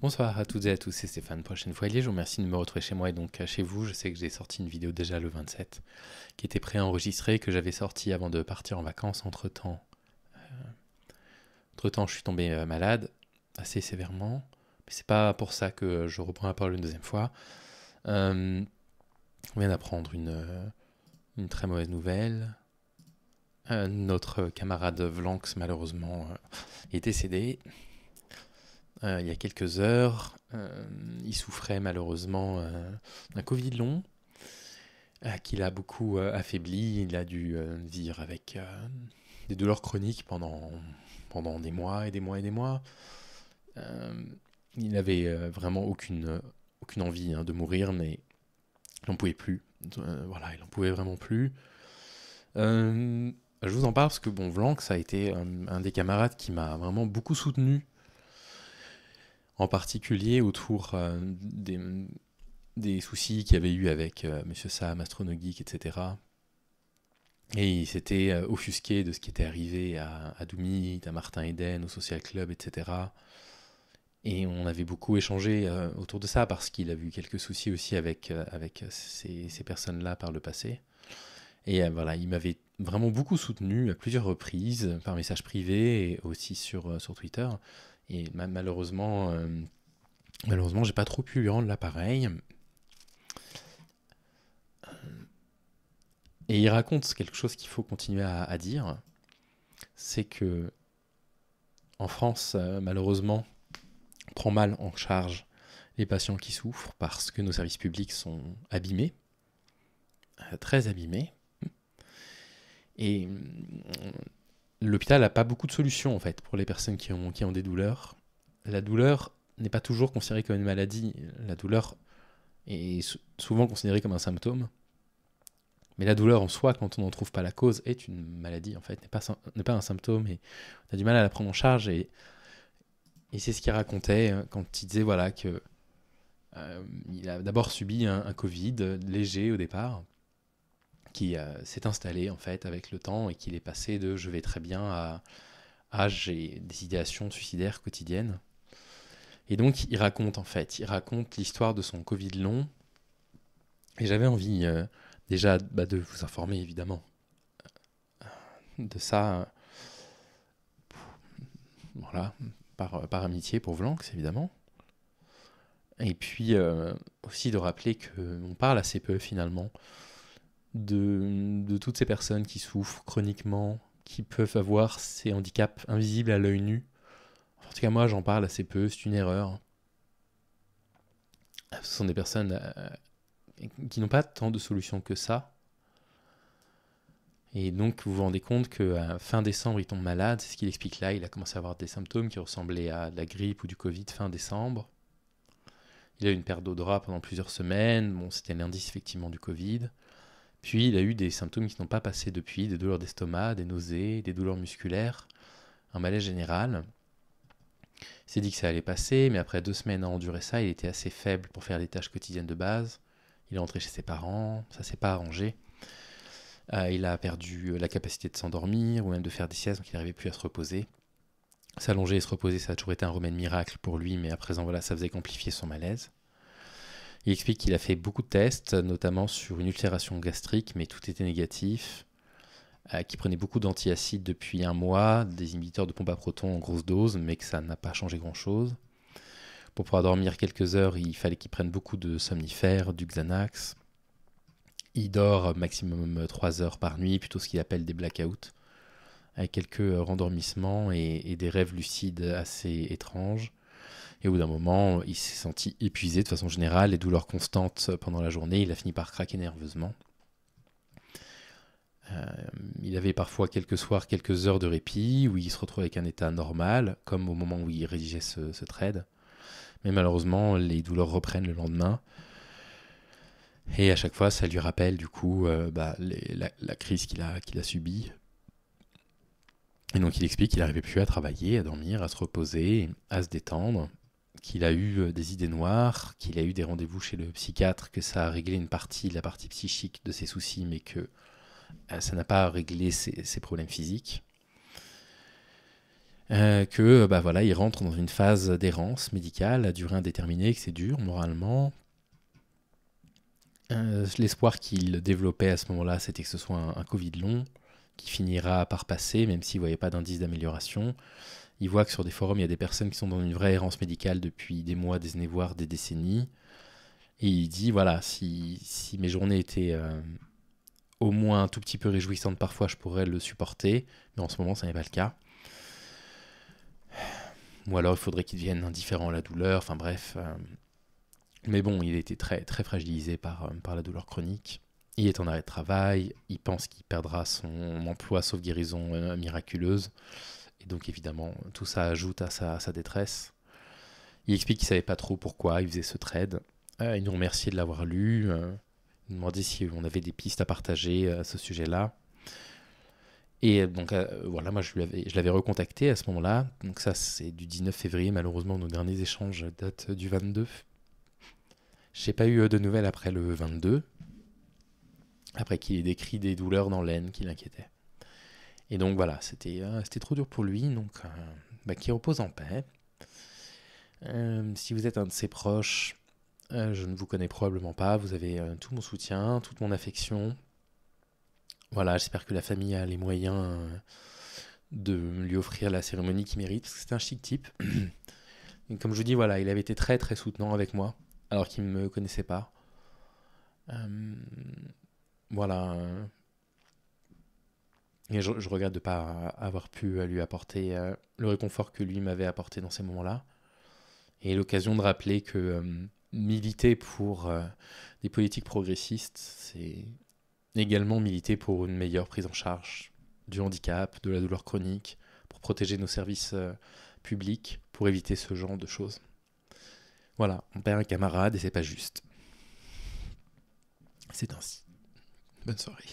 Bonsoir à toutes et à tous, c'est Stéphane, prochaine fois lié. Je vous remercie de me retrouver chez moi et donc chez vous. Je sais que j'ai sorti une vidéo déjà le 27 qui était préenregistrée, que j'avais sortie avant de partir en vacances. Entre-temps, je suis tombé malade assez sévèrement. Mais c'est pas pour ça que je reprends la parole une deuxième fois. On vient d'apprendre une très mauvaise nouvelle. Notre camarade Vlanx, malheureusement, est décédé. Il y a quelques heures, il souffrait malheureusement d'un Covid long, qui l'a beaucoup affaibli. Il a dû vivre avec des douleurs chroniques pendant des mois et des mois et des mois. Il n'avait vraiment aucune envie de mourir, mais il n'en pouvait plus. Voilà, il n'en pouvait vraiment plus. Je vous en parle parce que Vlanx a été un des camarades qui m'a vraiment beaucoup soutenu, en particulier autour des soucis qu'il y avait eu avec Monsieur Sam, Astronogeek, etc. Et il s'était offusqué de ce qui était arrivé à Doomit, à Martin Eden, au Social Club, etc. Et on avait beaucoup échangé autour de ça parce qu'il a vu quelques soucis aussi avec ces personnes-là par le passé. Et voilà, il m'avait vraiment beaucoup soutenu à plusieurs reprises, par message privé et aussi sur Twitter. Et malheureusement, j'ai pas trop pu lui rendre l'appareil. Et il raconte quelque chose qu'il faut continuer à dire, c'est que en France, malheureusement, on prend mal en charge les patients qui souffrent parce que nos services publics sont abîmés, très abîmés. Et l'hôpital n'a pas beaucoup de solutions en fait pour les personnes qui ont des douleurs. La douleur n'est pas toujours considérée comme une maladie. La douleur est souvent considérée comme un symptôme. Mais la douleur en soi, quand on n'en trouve pas la cause, est une maladie en fait, n'est pas un symptôme et on a du mal à la prendre en charge. Et c'est ce qu'il racontait quand il disait voilà que il a d'abord subi un Covid léger au départ, qui s'est installé en fait avec le temps et qu'il est passé de je vais très bien à j'ai des idéations suicidaires quotidiennes. Et donc il raconte l'histoire de son Covid long. Et j'avais envie déjà de vous informer évidemment de ça, voilà, par amitié pour Vlanx évidemment. Et puis aussi de rappeler qu'on parle assez peu finalement de toutes ces personnes qui souffrent chroniquement, qui peuvent avoir ces handicaps invisibles à l'œil nu. En tout cas moi j'en parle assez peu, c'est une erreur. Ce sont des personnes qui n'ont pas tant de solutions que ça. Et donc vous vous rendez compte qu'à fin décembre il tombe malade, c'est ce qu'il explique là, il a commencé à avoir des symptômes qui ressemblaient à de la grippe ou du Covid fin décembre. Il a eu une perte d'odorat pendant plusieurs semaines, c'était l'indice effectivement du Covid. Puis il a eu des symptômes qui n'ont pas passé depuis, des douleurs d'estomac, des nausées, des douleurs musculaires, un malaise général. Il s'est dit que ça allait passer, mais après 2 semaines à endurer ça, il était assez faible pour faire les tâches quotidiennes de base. Il est rentré chez ses parents, ça s'est pas arrangé. Il a perdu la capacité de s'endormir ou même de faire des siestes, donc il n'arrivait plus à se reposer. S'allonger et se reposer, ça a toujours été un remède miracle pour lui, mais à présent, voilà, ça faisait qu'amplifier son malaise. Il explique qu'il a fait beaucoup de tests, notamment sur une ulcération gastrique, mais tout était négatif. Qu'il prenait beaucoup d'antiacides depuis 1 mois, des inhibiteurs de pompe à protons en grosse dose, mais que ça n'a pas changé grand-chose. Pour pouvoir dormir quelques heures, il fallait qu'il prenne beaucoup de somnifères, du Xanax. Il dort maximum 3 heures par nuit, plutôt ce qu'il appelle des blackouts, avec quelques rendormissements et des rêves lucides assez étranges. Et au bout d'un moment, il s'est senti épuisé de façon générale, les douleurs constantes pendant la journée, il a fini par craquer nerveusement. Il avait parfois quelques soirs, quelques heures de répit, où il se retrouvait avec un état normal, comme au moment où il rédigeait ce thread. Mais malheureusement, les douleurs reprennent le lendemain. Et à chaque fois, ça lui rappelle du coup la crise qu'il a subie. Et donc il explique qu'il n'arrivait plus à travailler, à dormir, à se reposer, à se détendre, qu'il a eu des idées noires, qu'il a eu des rendez-vous chez le psychiatre, que ça a réglé la partie psychique de ses soucis, mais que ça n'a pas réglé ses problèmes physiques. que bah voilà, il rentre dans une phase d'errance médicale à durée indéterminée, que c'est dur moralement. L'espoir qu'il développait à ce moment-là, c'était que ce soit un Covid long, qui finira par passer, même s'il ne voyait pas d'indice d'amélioration. Il voit que sur des forums, il y a des personnes qui sont dans une vraie errance médicale depuis des mois, des années, voire des décennies. Et il dit, voilà, si mes journées étaient au moins un tout petit peu réjouissantes parfois, je pourrais le supporter. Mais en ce moment, ça n'est pas le cas. Ou alors, il faudrait qu'il devienne indifférent à la douleur. Enfin bref. Mais bon, il était très, très fragilisé par la douleur chronique. Il est en arrêt de travail. Il pense qu'il perdra son emploi sauf guérison miraculeuse. Et donc, évidemment, tout ça ajoute à sa détresse. Il explique qu'il ne savait pas trop pourquoi il faisait ce trade. Il nous remerciait de l'avoir lu. Il nous demandait si on avait des pistes à partager à ce sujet-là. Et donc, voilà, moi, je l'avais recontacté à ce moment-là. Donc ça, c'est du 19 février. Malheureusement, nos derniers échanges datent du 22. Je n'ai pas eu de nouvelles après le 22. Après qu'il ait décrit des douleurs dans l'aine qui l'inquiétaient. Et donc, voilà, c'était trop dur pour lui. Donc, qu'il repose en paix. Si vous êtes un de ses proches, je ne vous connais probablement pas. Vous avez tout mon soutien, toute mon affection. Voilà, j'espère que la famille a les moyens de lui offrir la cérémonie qu'il mérite, parce que c'est un chic type. Et comme je vous dis, voilà, il avait été très très soutenant avec moi, alors qu'il ne me connaissait pas. Voilà. Et je regrette de ne pas avoir pu lui apporter le réconfort que lui m'avait apporté dans ces moments-là. Et l'occasion de rappeler que militer pour des politiques progressistes, c'est également militer pour une meilleure prise en charge du handicap, de la douleur chronique, pour protéger nos services publics, pour éviter ce genre de choses. Voilà, on perd un camarade et c'est pas juste. C'est ainsi. Bonne soirée.